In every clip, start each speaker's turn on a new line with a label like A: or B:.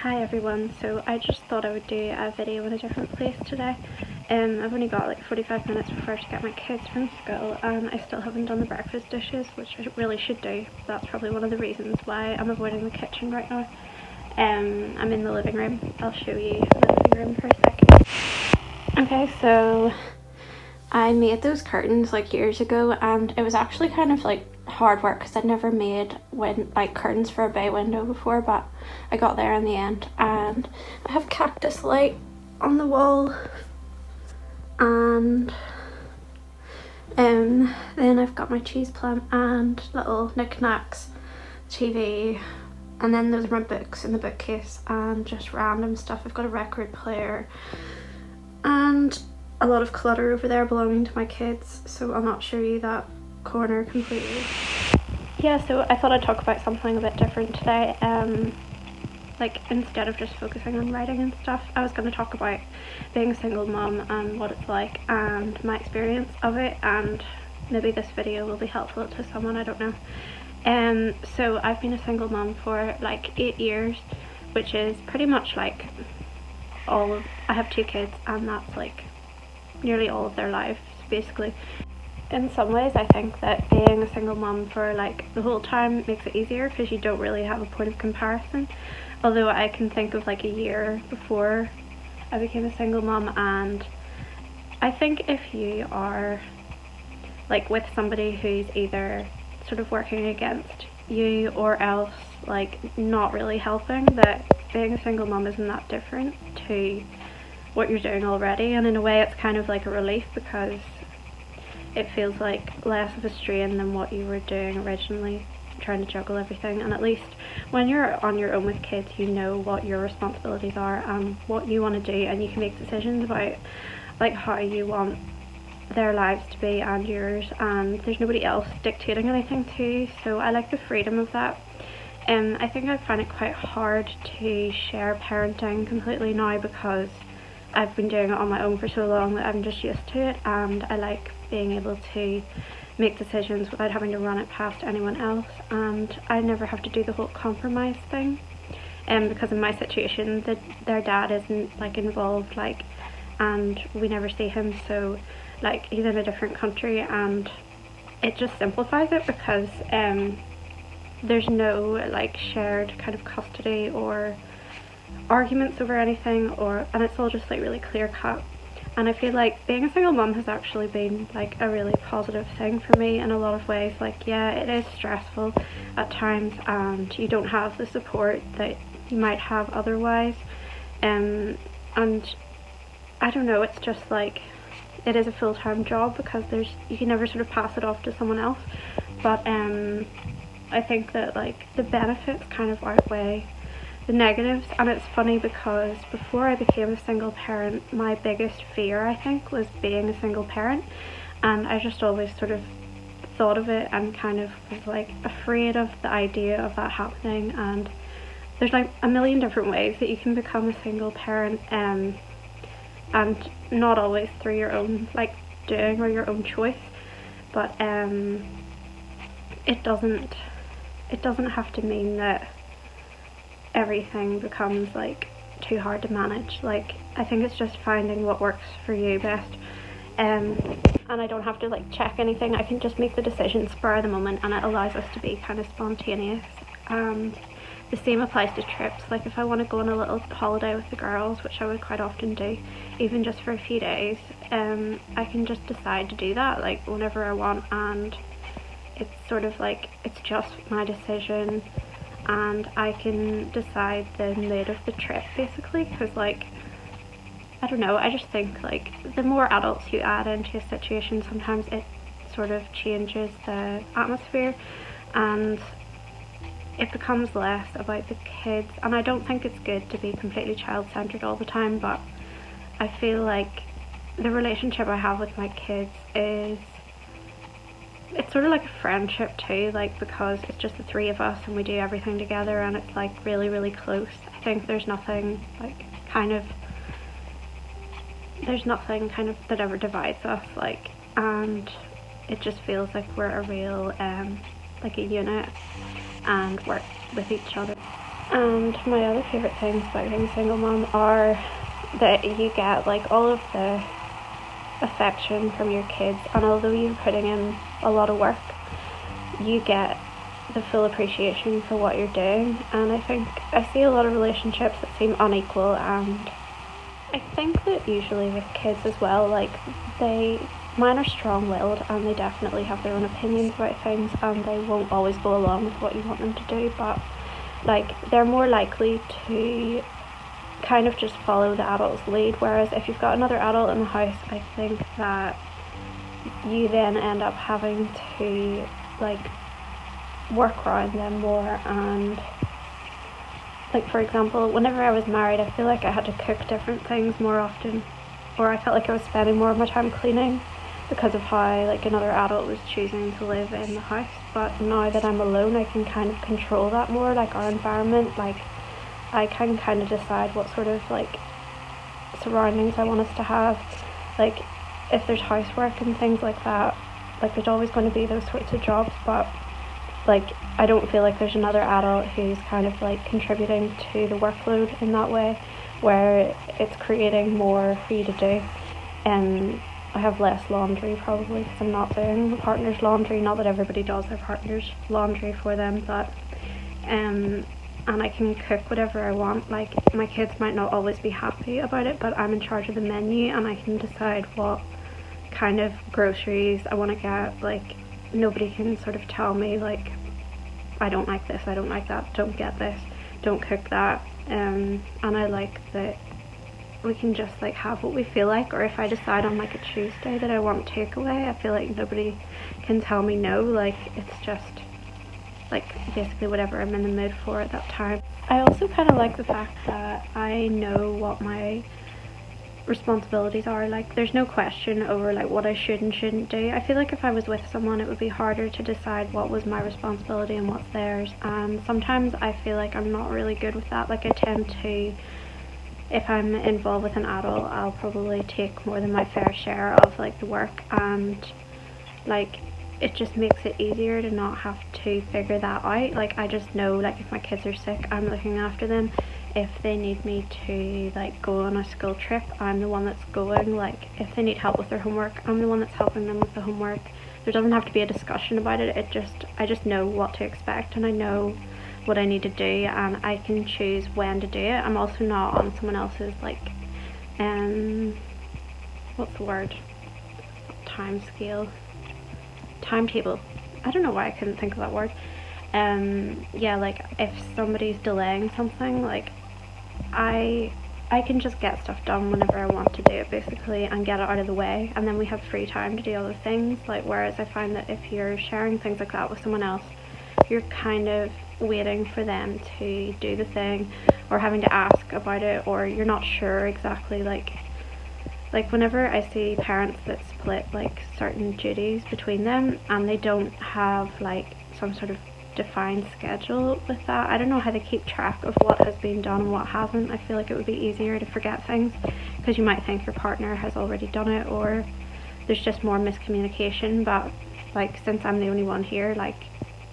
A: Hi everyone, so I just thought I would do a video in a different place today. I've only got like 45 minutes before I have to get my kids from school and I still haven't done the breakfast dishes, which I really should do. That's probably one of the reasons why I'm avoiding the kitchen right now. I'm in the living room. I'll show you the living room for a second. Okay, so I made those curtains like years ago and it was actually kind of like hard work because I'd never made curtains for a bay window before, but I got there in the end. And I have cactus light on the wall, and then I've got my cheese plant and little knickknacks, TV, and then those are my books in the bookcase and just random stuff. I've got a record player and a lot of clutter over there belonging to my kids, so I'll not show you that corner completely. Yeah, so I thought I'd talk about something a bit different today. Like, instead of just focusing on writing and stuff, I was going to talk about being a single mum and what it's like and my experience of it, and maybe this video will be helpful to someone, I don't know. So I've been a single mum for like 8 years, which is pretty much like I have 2 kids and that's like nearly all of their lives basically. In some ways I think that being a single mum for like the whole time makes it easier because you don't really have a point of comparison, although I can think of like a year before I became a single mum, and I think if you are like with somebody who's either sort of working against you or else like not really helping, that being a single mum isn't that different to what you're doing already, and in a way it's kind of like a relief because it feels like less of a strain than what you were doing originally, trying to juggle everything. And at least when you're on your own with kids, you know what your responsibilities are and what you want to do, and you can make decisions about like how you want their lives to be and yours, and there's nobody else dictating anything to you, so I like the freedom of that. I think I find it quite hard to share parenting completely now because I've been doing it on my own for so long that I'm just used to it, and I like being able to make decisions without having to run it past anyone else, and I never have to do the whole compromise thing. Because in my situation their dad isn't like involved, like, and we never see him, so like he's in a different country, and it just simplifies it because there's no like shared kind of custody or arguments over anything, and it's all just like really clear cut. And I feel like being a single mum has actually been like a really positive thing for me in a lot of ways. Like, yeah, it is stressful at times and you don't have the support that you might have otherwise, and I don't know, it's just like it is a full-time job because you can never sort of pass it off to someone else, but I think that like the benefits kind of outweigh the negatives. And it's funny because before I became a single parent, my biggest fear I think was being a single parent, and I just always sort of thought of it and kind of was like afraid of the idea of that happening. And there's like a million different ways that you can become a single parent, and not always through your own like doing or your own choice, but it doesn't have to mean that everything becomes like too hard to manage. Like, I think it's just finding what works for you best, and I don't have to like check anything. I can just make the decision spur of the moment, and it allows us to be kind of spontaneous. The same applies to trips. Like, if I want to go on a little holiday with the girls, which I would quite often do, even just for a few days, I can just decide to do that like whenever I want, and it's sort of like it's just my decision, and I can decide the mood of the trip basically, because like, I don't know, I just think like the more adults you add into a situation, sometimes it sort of changes the atmosphere and it becomes less about the kids. And I don't think it's good to be completely child-centered all the time, but I feel like the relationship I have with my kids it's sort of like a friendship too, like, because it's just the 3 of us and we do everything together, and it's like really, really close. I think there's nothing kind of that ever divides us, like, and it just feels like we're a real like a unit and work with each other. And my other favourite things about being a single mom are that you get like all of the affection from your kids, and although you're putting in a lot of work, you get the full appreciation for what you're doing. And I think I see a lot of relationships that seem unequal, and I think that usually with kids as well, like mine are strong-willed and they definitely have their own opinions about things, and they won't always go along with what you want them to do, but like they're more likely to kind of just follow the adult's lead, whereas if you've got another adult in the house, I think that you then end up having to like work around them more. And like for example, whenever I was married, I feel like I had to cook different things more often, or I felt like I was spending more of my time cleaning because of how like another adult was choosing to live in the house. But now that I'm alone, I can kind of control that more, like our environment. Like I can kind of decide what sort of like surroundings I want us to have. Like if there's housework and things like that, like there's always going to be those sorts of jobs, but like I don't feel like there's another adult who's kind of like contributing to the workload in that way, where it's creating more for you to do. And I have less laundry probably because I'm not doing my partner's laundry. Not that everybody does their partner's laundry for them, but and I can cook whatever I want. Like my kids might not always be happy about it, but I'm in charge of the menu and I can decide what kind of groceries I want to get. Like nobody can sort of tell me like I don't like this, I don't like that, don't get this, don't cook that. And I like that we can just like have what we feel like, or if I decide on like a Tuesday that I want takeaway, I feel like nobody can tell me no. Like it's just like basically whatever I'm in the mood for at that time. I also kind of like the fact that I know what my responsibilities are. Like there's no question over like what I should and shouldn't do. I feel like if I was with someone, it would be harder to decide what was my responsibility and what's theirs, and sometimes I feel like I'm not really good with that. Like I tend to, if I'm involved with an adult, I'll probably take more than my fair share of like the work, and like it just makes it easier to not have to figure that out. Like I just know like if my kids are sick, I'm looking after them. If they need me to like go on a school trip, I'm the one that's going. Like if they need help with their homework, I'm the one that's helping them with the homework. There doesn't have to be a discussion about it. I just know what to expect, and I know what I need to do, and I can choose when to do it. I'm also not on someone else's like what's the word, timetable. I don't know why I couldn't think of that word. Yeah, like if somebody's delaying something, like I can just get stuff done whenever I want to do it basically, and get it out of the way, and then we have free time to do other things. Like whereas I find that if you're sharing things like that with someone else, you're kind of waiting for them to do the thing, or having to ask about it, or you're not sure exactly. Like whenever I see parents that split like certain duties between them and they don't have like some sort of defined schedule with that, I don't know how they keep track of what has been done and what hasn't. I feel like it would be easier to forget things because you might think your partner has already done it, or there's just more miscommunication. But like since I'm the only one here, like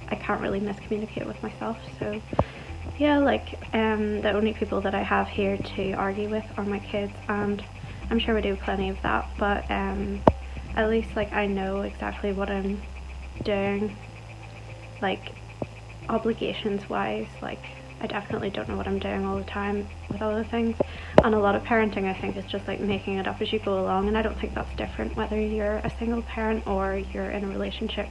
A: I can't really miscommunicate with myself. So yeah, like the only people that I have here to argue with are my kids, and I'm sure we do plenty of that, but at least like I know exactly what I'm doing, like obligations wise. Like I definitely don't know what I'm doing all the time with other things, and a lot of parenting I think is just like making it up as you go along, and I don't think that's different whether you're a single parent or you're in a relationship.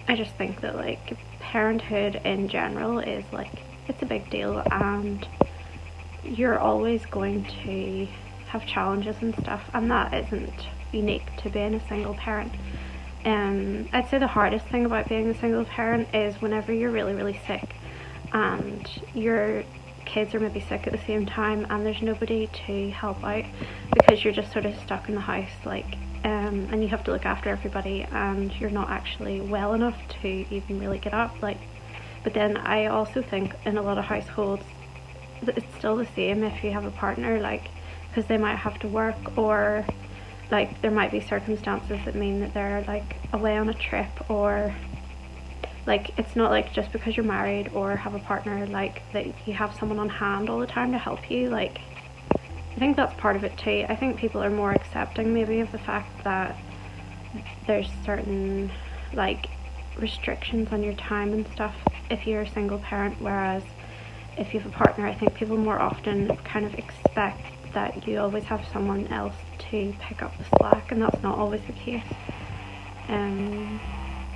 A: I just think that like parenthood in general is like, it's a big deal, and you're always going to have challenges and stuff, and that isn't unique to being a single parent. I'd say the hardest thing about being a single parent is whenever you're really sick and your kids are maybe sick at the same time and there's nobody to help out because you're just sort of stuck in the house, like and you have to look after everybody, and you're not actually well enough to even really get up. Like, but then I also think in a lot of households it's still the same if you have a partner, like because they might have to work, or like there might be circumstances that mean that they're like away on a trip, or Like, it's not like just because you're married or have a partner, like, that you have someone on hand all the time to help you. Like, I think that's part of it too. I think people are more accepting maybe of the fact that there's certain, like, restrictions on your time and stuff if you're a single parent, whereas if you have a partner, I think people more often kind of expect that you always have someone else to pick up the slack, and that's not always the case.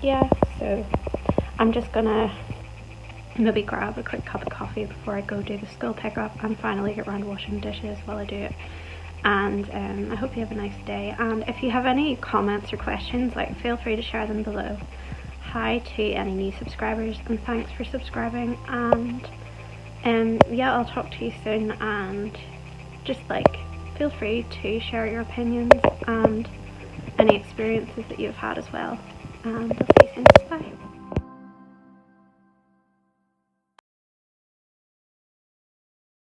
A: Yeah, so I'm just gonna maybe grab a quick cup of coffee before I go do the school pickup and finally get around washing dishes while I do it. And I hope you have a nice day, and if you have any comments or questions, like, feel free to share them below. Hi to any new subscribers, and thanks for subscribing, and yeah, I'll talk to you soon, and just, like, feel free to share your opinions and any experiences that you've had as well, and I'll see